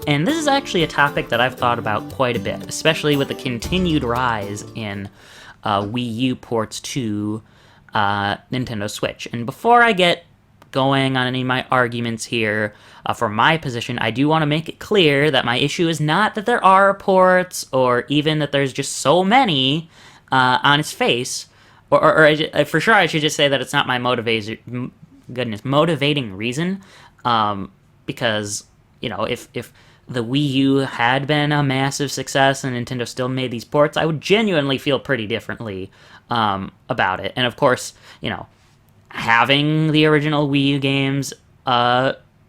And this is actually a topic that I've thought about quite a bit, especially with the continued rise in Wii U ports to Nintendo Switch. And before I get going on any of my arguments here for my position, I do want to make it clear that my issue is not that there are ports or even that there's just so many on its face. For sure, I should just say that it's not my motivating reason. Because, if the Wii U had been a massive success and Nintendo still made these ports, I would genuinely feel pretty differently about it. And of course, having the original Wii U games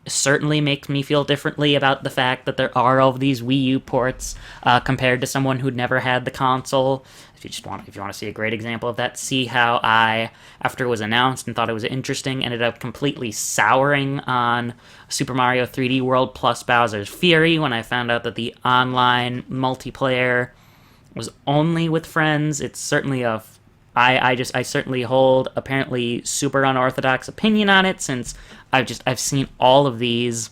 certainly makes me feel differently about the fact that there are all of these Wii U ports compared to someone who'd never had the console. If you want to see a great example of that, see how I, after it was announced and thought it was interesting, ended up completely souring on Super Mario 3D World plus Bowser's Fury when I found out that the online multiplayer was only with friends. It's certainly I certainly hold apparently super unorthodox opinion on it, since I've seen all of these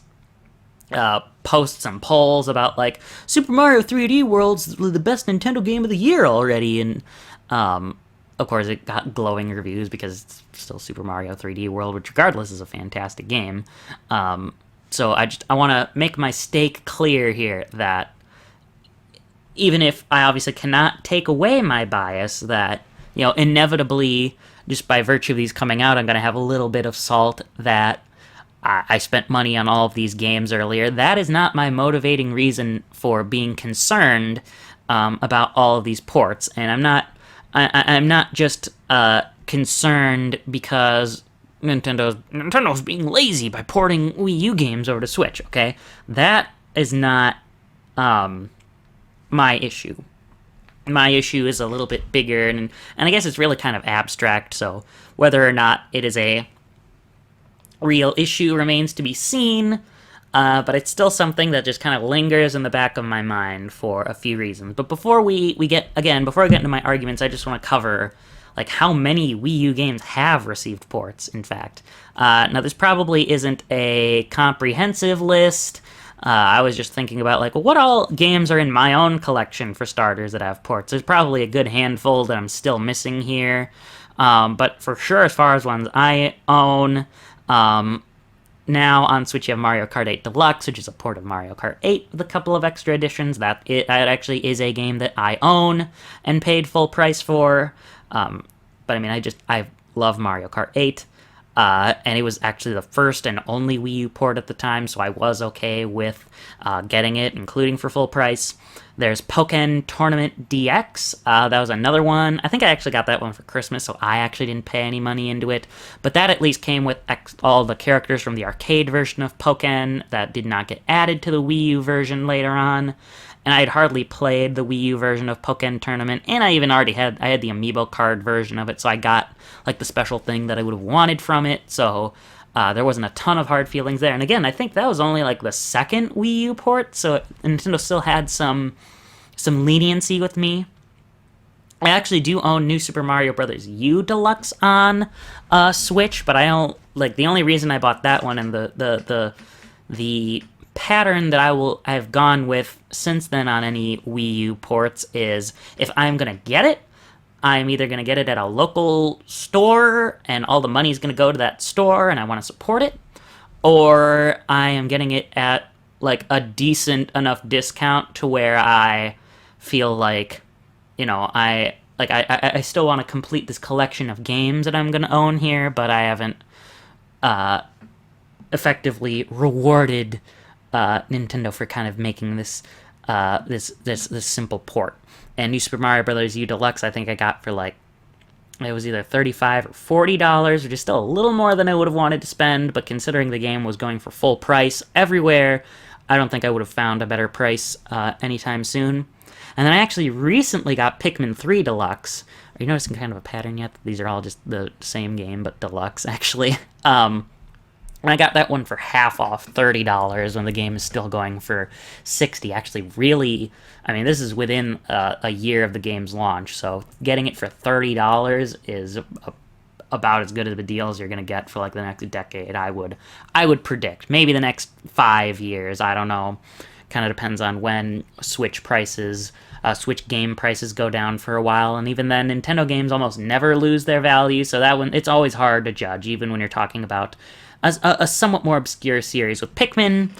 posts and polls about like Super Mario 3D World's the best Nintendo game of the year already, and of course it got glowing reviews because it's still Super Mario 3D World, which regardless is a fantastic game. So I want to make my stake clear here that even if I obviously cannot take away my bias, that inevitably, just by virtue of these coming out, I'm going to have a little bit of salt that I spent money on all of these games earlier. That is not my motivating reason for being concerned about all of these ports. And I'm not just concerned because Nintendo's being lazy by porting Wii U games over to Switch. Okay, that is not my issue. My issue is a little bit bigger, and I guess it's really kind of abstract. So whether or not it is a real issue remains to be seen, but it's still something that just kind of lingers in the back of my mind for a few reasons. But before before I get into my arguments, I just want to cover like how many Wii U games have received ports, in fact. Now, this probably isn't a comprehensive list. I was just thinking about like, what all games are in my own collection for starters that have ports. There's probably a good handful that I'm still missing here, but for sure, as far as ones I own, now on Switch you have Mario Kart 8 Deluxe, which is a port of Mario Kart 8 with a couple of extra additions. That actually is a game that I own and paid full price for. But I mean, I love Mario Kart 8. And it was actually the first and only Wii U port at the time, so I was okay with getting it, including for full price. There's Pokken Tournament DX. That was another one. I think I actually got that one for Christmas, so I actually didn't pay any money into it. But that at least came with all the characters from the arcade version of Pokken that did not get added to the Wii U version later on. And I had hardly played the Wii U version of Pokken Tournament, and I even already had the Amiibo card version of it, so I got like the special thing that I would have wanted from it. So there wasn't a ton of hard feelings there. And again, I think that was only like the second Wii U port, so Nintendo still had some leniency with me. I actually do own New Super Mario Bros. U Deluxe on Switch, but I don't like the only reason I bought that one, and the pattern that I've gone with since then on any Wii U ports is, if I'm gonna get it, I'm either gonna get it at a local store and all the money's gonna go to that store and I want to support it, or I am getting it at like a decent enough discount to where I feel like, I still want to complete this collection of games that I'm gonna own here, but I haven't effectively rewarded Nintendo for kind of making this simple port. And New Super Mario Bros. U Deluxe, I think I got for like, it was either $35 or $40, which is still a little more than I would have wanted to spend, but considering the game was going for full price everywhere, I don't think I would have found a better price anytime soon. And then I actually recently got Pikmin 3 Deluxe. Are you noticing kind of a pattern yet? These are all just the same game, but deluxe, actually. And I got that one for half off, $30, when the game is still going for $60. Actually, really, I mean, this is within a year of the game's launch, so getting it for $30 is about as good of a deal as you're going to get for like the next decade. I would predict maybe the next 5 years. I don't know. Kind of depends on when Switch game prices go down for a while, and even then, Nintendo games almost never lose their value. So that one, it's always hard to judge, even when you're talking about a somewhat more obscure series with Pikmin.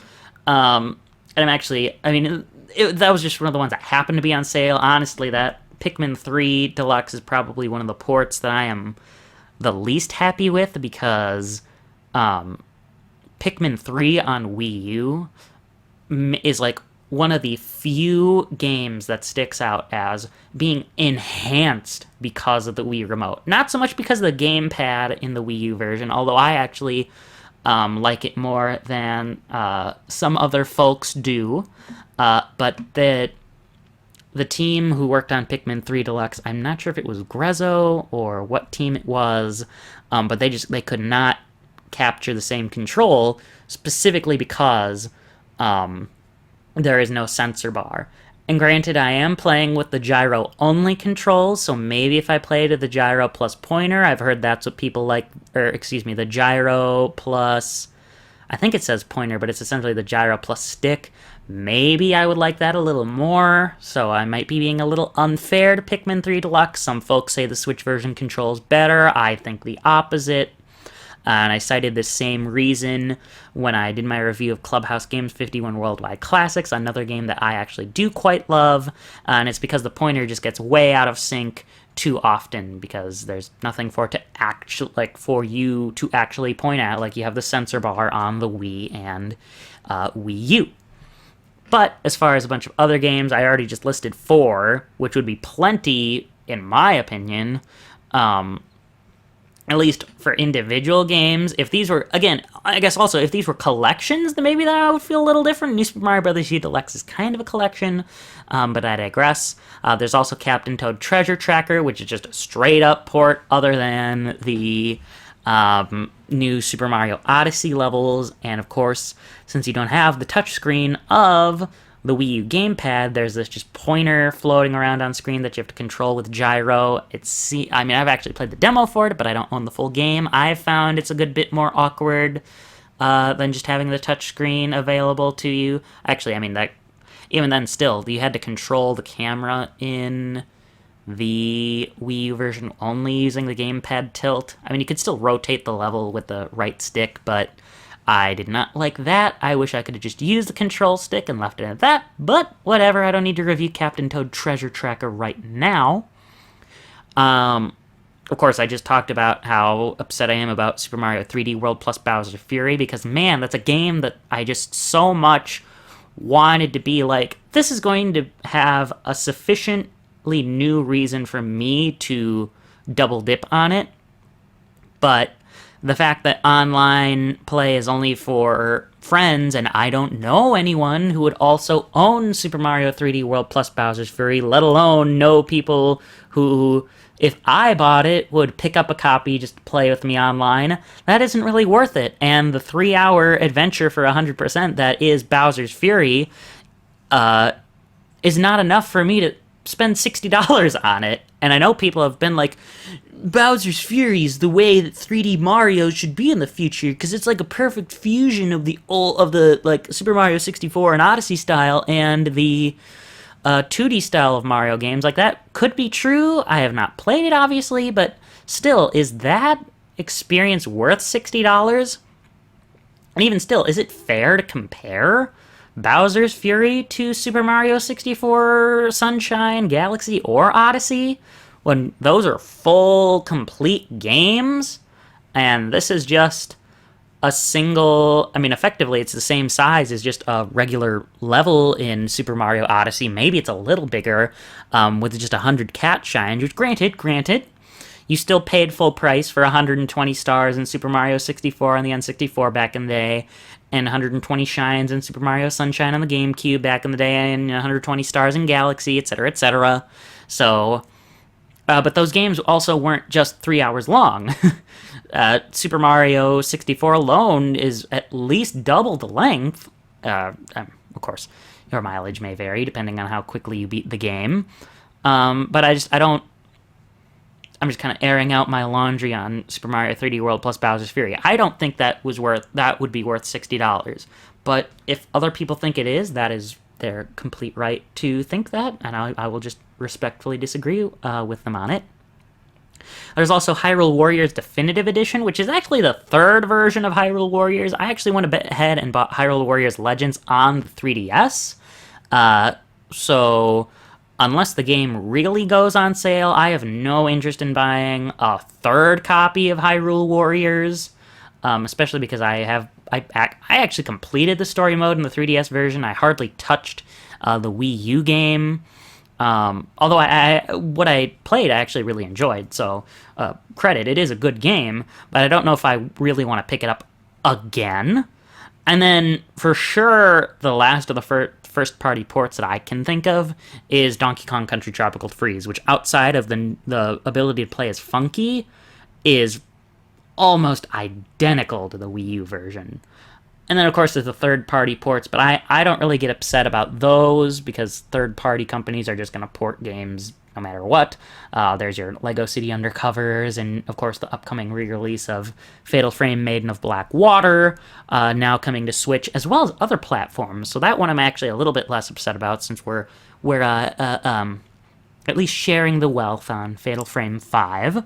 And I'm actually, I mean, that was just one of the ones that happened to be on sale. Honestly, that Pikmin 3 Deluxe is probably one of the ports that I am the least happy with, because Pikmin 3 on Wii U is like one of the few games that sticks out as being enhanced because of the Wii remote. Not so much because of the gamepad in the Wii U version, although I actually like it more than some other folks do. But the team who worked on Pikmin 3 Deluxe, I'm not sure if it was Grezzo or what team it was, but they could not capture the same control, specifically because there is no sensor bar. And granted, I am playing with the gyro-only controls, so maybe if I played with the gyro plus pointer, I've heard that's what people like, or excuse me, the gyro plus, I think it says pointer, but it's essentially the gyro plus stick. Maybe I would like that a little more, so I might be being a little unfair to Pikmin 3 Deluxe. Some folks say the Switch version controls better. I think the opposite. And I cited this same reason when I did my review of Clubhouse Games 51 Worldwide Classics, another game that I actually do quite love, and it's because the pointer just gets way out of sync too often, because there's nothing for you to actually point at, like you have the sensor bar on the Wii and Wii U. But as far as a bunch of other games, I already just listed 4, which would be plenty, in my opinion. At least for individual games. If these were, again, I guess also, if these were collections, then maybe that I would feel a little different. New Super Mario Bros. U Deluxe is kind of a collection, but I digress. There's also Captain Toad Treasure Tracker, which is just a straight-up port other than the new Super Mario Odyssey levels. And of course, since you don't have the touchscreen of the Wii U gamepad, there's this just pointer floating around on screen that you have to control with gyro. I've actually played the demo for it, but I don't own the full game. I've found it's a good bit more awkward than just having the touchscreen available to you. Actually, even then still, you had to control the camera in the Wii U version only using the gamepad tilt. I mean, you could still rotate the level with the right stick, but I did not like that. I wish I could have just used the control stick and left it at that, but whatever, I don't need to review Captain Toad Treasure Tracker right now. Of course, I just talked about how upset I am about Super Mario 3D World plus Bowser's Fury, because man, that's a game that I just so much wanted to be like, this is going to have a sufficiently new reason for me to double dip on it, but the fact that online play is only for friends, and I don't know anyone who would also own Super Mario 3D World plus Bowser's Fury, let alone know people who, if I bought it, would pick up a copy just to play with me online, that isn't really worth it. And the 3-hour adventure for 100% that is Bowser's Fury is not enough for me to spend $60 on it. And I know people have been like, Bowser's Fury is the way that 3D Mario should be in the future, because it's like a perfect fusion of the like Super Mario 64 and Odyssey style and the 2D style of Mario games. Like, that could be true. I have not played it, obviously, but still, is that experience worth $60? And even still, is it fair to compare Bowser's Fury to Super Mario 64, Sunshine, Galaxy, or Odyssey, when those are full, complete games, and this is just a single, effectively it's the same size as just a regular level in Super Mario Odyssey. Maybe it's a little bigger, with just 100 cat shines, which granted, you still paid full price for 120 stars in Super Mario 64 on the N64 back in the day, and 120 shines in Super Mario Sunshine on the GameCube back in the day, and 120 stars in Galaxy, etc., etc. So, but those games also weren't just 3 hours long. Super Mario 64 alone is at least double the length. Of course, your mileage may vary depending on how quickly you beat the game. But I'm just kind of airing out my laundry on Super Mario 3D World plus Bowser's Fury. I don't think that would be worth $60. But if other people think it is, that is their complete right to think that, and I will just respectfully disagree with them on it. There's also Hyrule Warriors Definitive Edition, which is actually the third version of Hyrule Warriors. I actually went ahead and bought Hyrule Warriors Legends on the 3DS. So unless the game really goes on sale, I have no interest in buying a third copy of Hyrule Warriors, especially because I actually completed the story mode in the 3DS version. I hardly touched the Wii U game. Although what I played, I actually really enjoyed. So credit, it is a good game, but I don't know if I really want to pick it up again. And then for sure, the last of the first-party ports that I can think of is Donkey Kong Country Tropical Freeze, which outside of the ability to play as Funky, is almost identical to the Wii U version. And then, of course, there's the third-party ports, but I don't really get upset about those because third-party companies are just going to port games no matter what. There's your Lego City Undercovers and, of course, the upcoming re-release of Fatal Frame Maiden of Black Water, now coming to Switch, as well as other platforms. So that one I'm actually a little bit less upset about since we're at least sharing the wealth on Fatal Frame 5.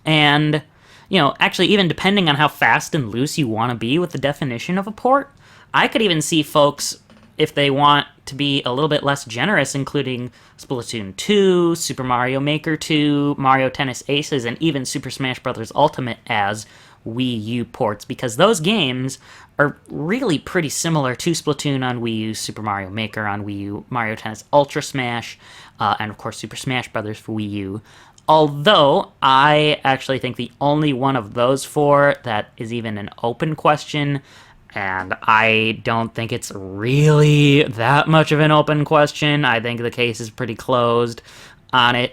And actually, even depending on how fast and loose you want to be with the definition of a port, I could even see folks, if they want to be a little bit less generous, including Splatoon 2, Super Mario Maker 2, Mario Tennis Aces, and even Super Smash Bros. Ultimate as Wii U ports, because those games are really pretty similar to Splatoon on Wii U, Super Mario Maker on Wii U, Mario Tennis Ultra Smash, and of course Super Smash Bros. For Wii U. Although, I actually think the only one of those four that is even an open question, and I don't think it's really that much of an open question, I think the case is pretty closed on it,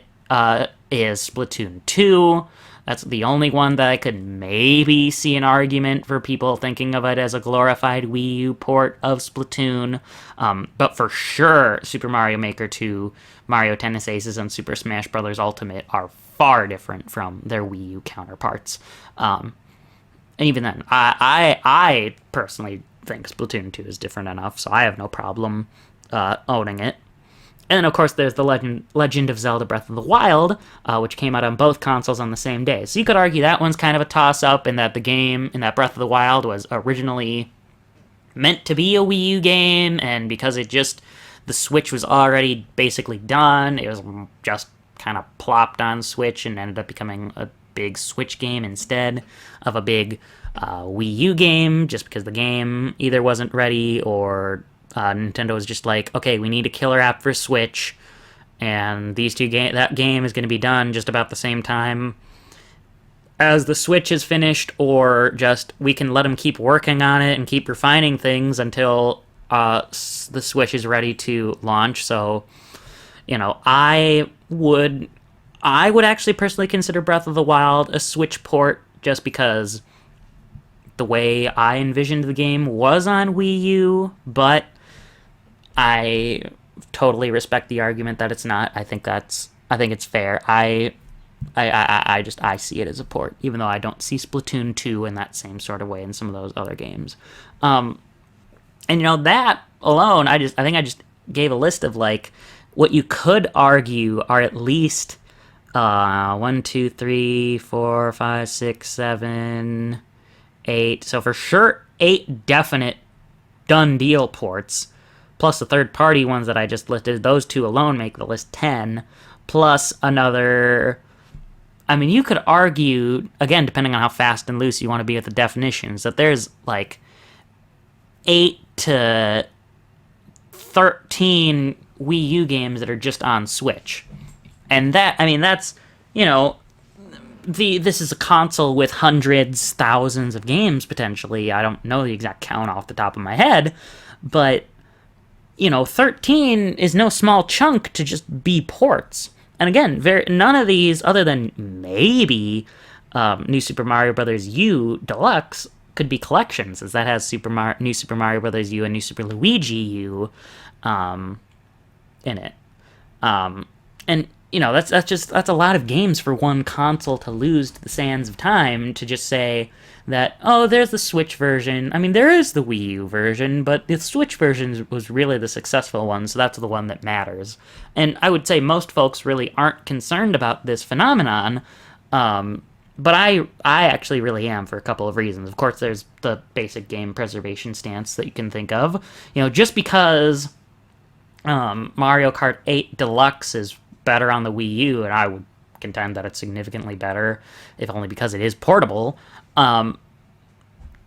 is Splatoon 2. That's the only one that I could maybe see an argument for people thinking of it as a glorified Wii U port of Splatoon. But for sure, Super Mario Maker 2, Mario Tennis Aces, and Super Smash Bros. Ultimate are far different from their Wii U counterparts. And even then, I personally think Splatoon 2 is different enough, so I have no problem owning it. And then, of course, there's the Legend of Zelda Breath of the Wild, which came out on both consoles on the same day. So you could argue that one's kind of a toss-up in that the game, in that Breath of the Wild, was originally meant to be a Wii U game, and because the Switch was already basically done, it was just kind of plopped on Switch and ended up becoming a big Switch game instead of a big Wii U game, just because the game either wasn't ready or Nintendo was just like, okay, we need a killer app for Switch, and that game is going to be done just about the same time as the Switch is finished, or just we can let them keep working on it and keep refining things until the Switch is ready to launch. So, I would actually personally consider Breath of the Wild a Switch port, just because the way I envisioned the game was on Wii U, but I totally respect the argument that it's not. I think it's fair. I see it as a port, even though I don't see Splatoon 2 in that same sort of way in some of those other games. And that alone, I think I just gave a list of like what you could argue are at least 1, 2, 3, 4, 5, 6, 7, 8. So for sure, 8 definite done deal ports. Plus the third-party ones that I just listed, those 2 alone make the list 10, plus another. I mean, you could argue, again, depending on how fast and loose you want to be with the definitions, that there's like 8 to 13 Wii U games that are just on Switch. And that's, this is a console with hundreds, thousands of games, potentially. I don't know the exact count off the top of my head, but 13 is no small chunk to just be ports. And again, none of these, other than maybe New Super Mario Bros. U Deluxe, could be collections, as that has New Super Mario Bros. U and New Super Luigi U in it. And that's a lot of games for one console to lose to the sands of time, to just say that, oh, there's the Switch version. I mean, there is the Wii U version, but the Switch version was really the successful one, so that's the one that matters. And I would say most folks really aren't concerned about this phenomenon, but I actually really am, for a couple of reasons. Of course, there's the basic game preservation stance that you can think of. Just because Mario Kart 8 Deluxe is better on the Wii U, and I would contend that it's significantly better, if only because it is portable.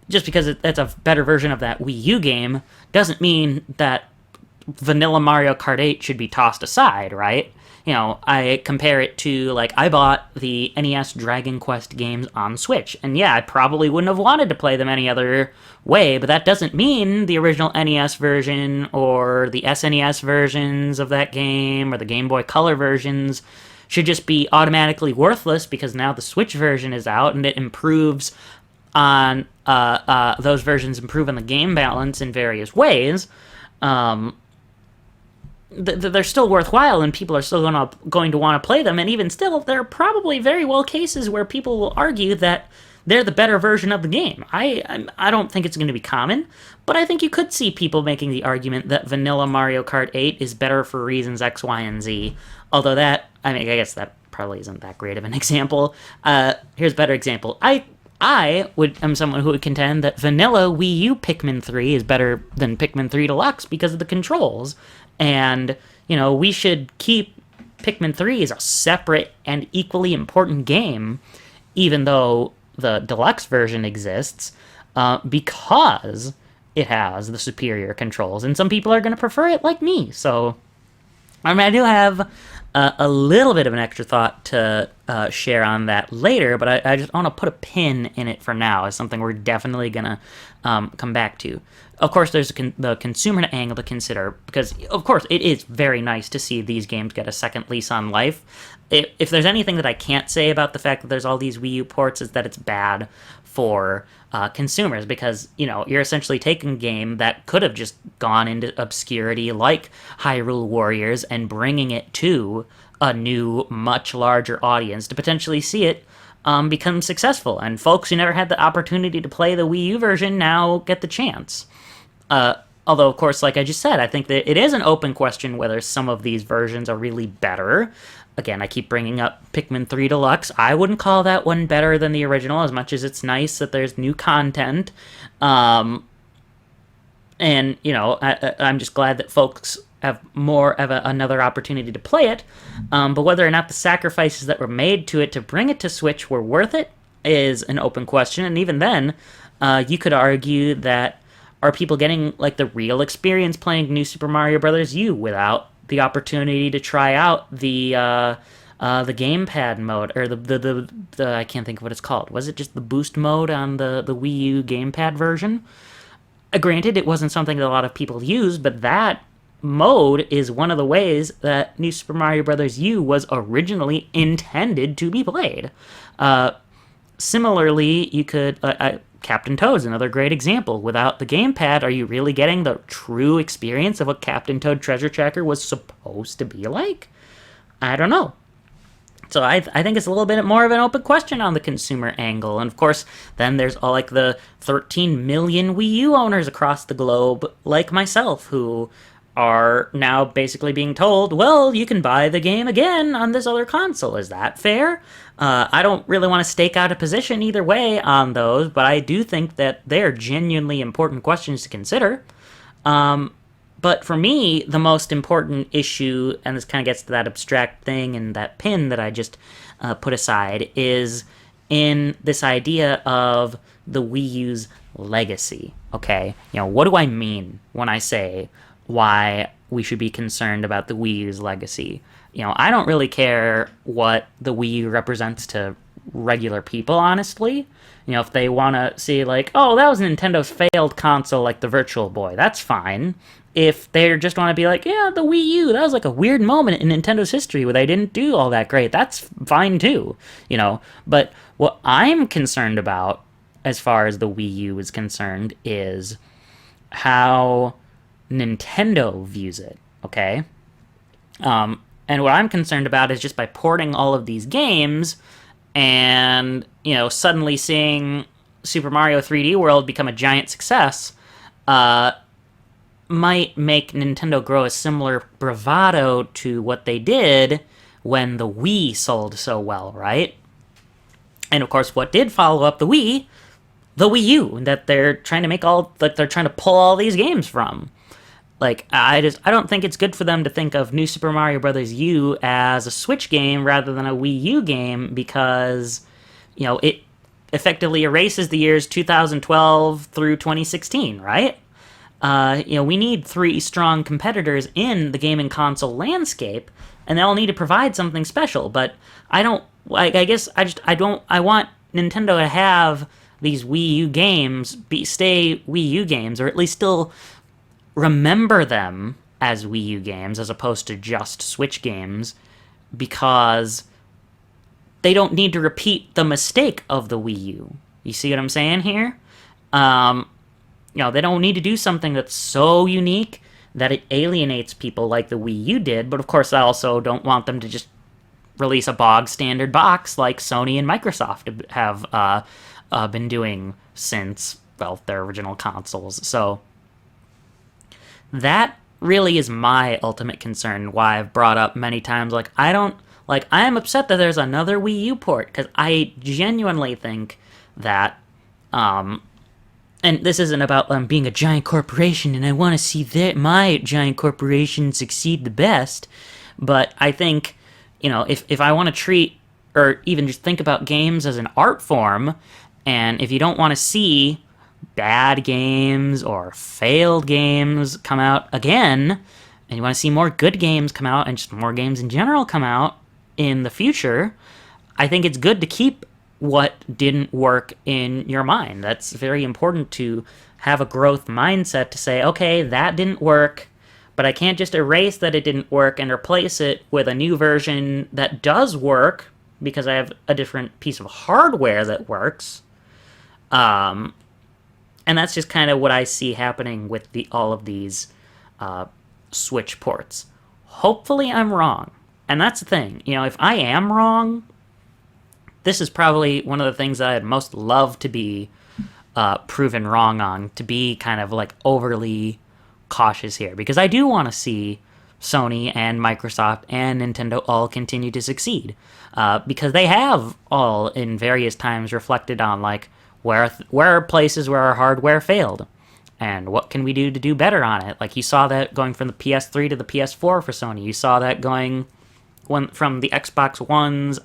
Just because it's a better version of that Wii U game doesn't mean that vanilla Mario Kart 8 should be tossed aside, right? I compare it to, like, I bought the NES Dragon Quest games on Switch, and yeah, I probably wouldn't have wanted to play them any other way, but that doesn't mean the original NES version or the SNES versions of that game or the Game Boy Color versions should just be automatically worthless because now the Switch version is out and it improves on those versions improve on the game balance in various ways. They're still worthwhile and people are still going to want to play them, and even still, there are probably very well cases where people will argue that they're the better version of the game. I don't think it's going to be common, but I think you could see people making the argument that vanilla Mario Kart 8 is better for reasons X, Y, and Z. Although I guess that probably isn't that great of an example. Here's a better example. I'm someone who would contend that vanilla Wii U Pikmin 3 is better than Pikmin 3 Deluxe because of the controls. And, we should keep Pikmin 3 as a separate and equally important game, even though the deluxe version exists, because it has the superior controls. And some people are going to prefer it, like me. So, I do have a little bit of an extra thought to share on that later, but I just want to put a pin in it for now as something we're definitely going to come back to. Of course, there's the consumer angle to consider, because, of course, it is very nice to see these games get a second lease on life. If there's anything that I can't say about the fact that there's all these Wii U ports, is that it's bad for consumers, because, you're essentially taking a game that could have just gone into obscurity like Hyrule Warriors and bringing it to a new, much larger audience to potentially see it become successful. And folks who never had the opportunity to play the Wii U version now get the chance. Although, of course, like I just said, I think that it is an open question whether some of these versions are really better. Again, I keep bringing up Pikmin 3 Deluxe. I wouldn't call that one better than the original, as much as it's nice that there's new content. I'm just glad that folks have more of another opportunity to play it. But whether or not the sacrifices that were made to it to bring it to Switch were worth it is an open question. And even then, you could argue that, are people getting, like, the real experience playing New Super Mario Bros. U without the opportunity to try out the gamepad mode, or the I can't think of what it's called. Was it just the boost mode on the Wii U gamepad version? Granted, it wasn't something that a lot of people used, but that mode is one of the ways that New Super Mario Bros. U was originally intended to be played. Similarly, you could... Captain Toad's another great example. Without the gamepad, are you really getting the true experience of what Captain Toad Treasure Tracker was supposed to be like? I don't know. So I think it's a little bit more of an open question on the consumer angle. And of course, then there's all, like, the 13 million Wii U owners across the globe, like myself, who are now basically being told, well, you can buy the game again on this other console. Is that fair? I don't really want to stake out a position either way on those, but I do think that they're genuinely important questions to consider. But for me, the most important issue, and this kind of gets to that abstract thing and that pin that I just put aside, is in this idea of the Wii U's legacy. Okay, what do I mean when I say why we should be concerned about the Wii U's legacy? I don't really care what the Wii U represents to regular people, honestly. If they want to see, like, oh, that was Nintendo's failed console, like the Virtual Boy, that's fine. If they just want to be like, yeah, the Wii U, that was like a weird moment in Nintendo's history where they didn't do all that great, that's fine too, But what I'm concerned about, as far as the Wii U is concerned, is how Nintendo views it, okay? And what I'm concerned about is just by porting all of these games and, suddenly seeing Super Mario 3D World become a giant success, might make Nintendo grow a similar bravado to what they did when the Wii sold so well, right? And of course, what did follow up the Wii? The Wii U, that they're trying to they're trying to pull all these games from. Like, I don't think it's good for them to think of New Super Mario Bros. U as a Switch game rather than a Wii U game, because, it effectively erases the years 2012 through 2016, right? We need three strong competitors in the gaming console landscape, and they all need to provide something special. But I don't, I guess I want Nintendo to have these Wii U games stay Wii U games, or at least still remember them as Wii U games as opposed to just Switch games, because they don't need to repeat the mistake of the Wii U. You see what I'm saying here? They don't need to do something that's so unique that it alienates people like the Wii U did, but of course I also don't want them to just release a bog standard box like Sony and Microsoft have been doing since, well, their original consoles. So that really is my ultimate concern, why I've brought up many times, I am upset that there's another Wii U port, because I genuinely think that, and this isn't about being a giant corporation and I want to see my giant corporation succeed the best, but I think, if I want to treat, or even just think about games as an art form, and if you don't want to see bad games or failed games come out again, and you want to see more good games come out and just more games in general come out in the future, I think it's good to keep what didn't work in your mind. That's very important, to have a growth mindset to say, okay, that didn't work, but I can't just erase that it didn't work and replace it with a new version that does work because I have a different piece of hardware that works. And that's just kind of what I see happening with all of these Switch ports. Hopefully I'm wrong. And that's the thing. If I am wrong, this is probably one of the things that I'd most love to be proven wrong on, to be kind of overly cautious here. Because I do want to see Sony and Microsoft and Nintendo all continue to succeed. Because they have all in various times reflected on, where are places where our hardware failed, and what can we do to do better on it. You saw that going from the PS3 to the PS4 for Sony. You saw that going from the Xbox One's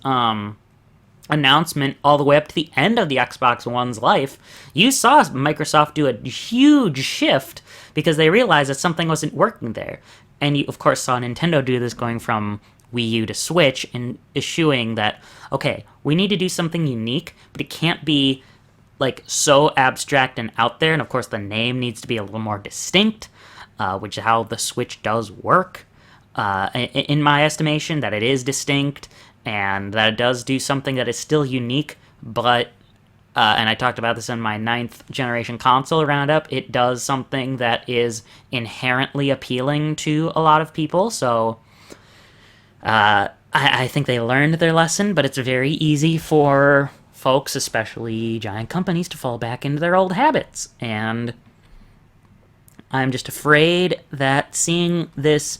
announcement all the way up to the end of the Xbox One's life. You saw Microsoft do a huge shift because they realized that something wasn't working there. And you, of course, saw Nintendo do this going from Wii U to Switch and eschewing that, okay, we need to do something unique, but it can't be so abstract and out there. And of course the name needs to be a little more distinct, which is how the Switch does work, in my estimation, that it is distinct and that it does do something that is still unique, but and I talked about this in my 9th generation console roundup, it does something that is inherently appealing to a lot of people. So I think they learned their lesson, but it's very easy for folks, especially giant companies, to fall back into their old habits. And I'm just afraid that seeing this,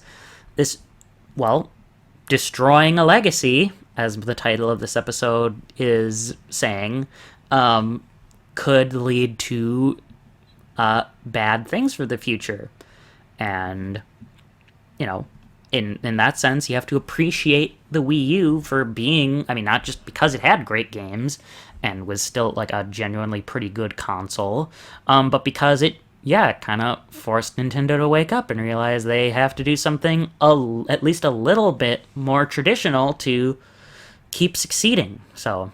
destroying a legacy, as the title of this episode is saying, could lead to bad things for the future. And, in that sense, you have to appreciate the Wii U for being, not just because it had great games and was still a genuinely pretty good console, but because it kind of forced Nintendo to wake up and realize they have to do something at least a little bit more traditional to keep succeeding. So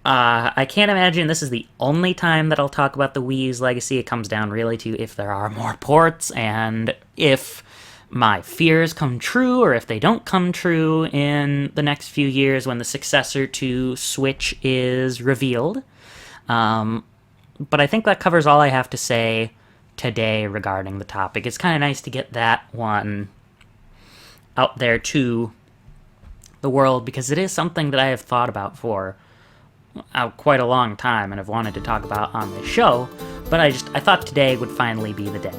I can't imagine this is the only time that I'll talk about the Wii U's legacy. It comes down really to if there are more ports and if my fears come true or if they don't come true in the next few years when the successor to Switch is revealed. But I think that covers all I have to say today regarding the topic. It's kind of nice to get that one out there to the world, because it is something that I have thought about for quite a long time and have wanted to talk about on this show, but I thought today would finally be the day.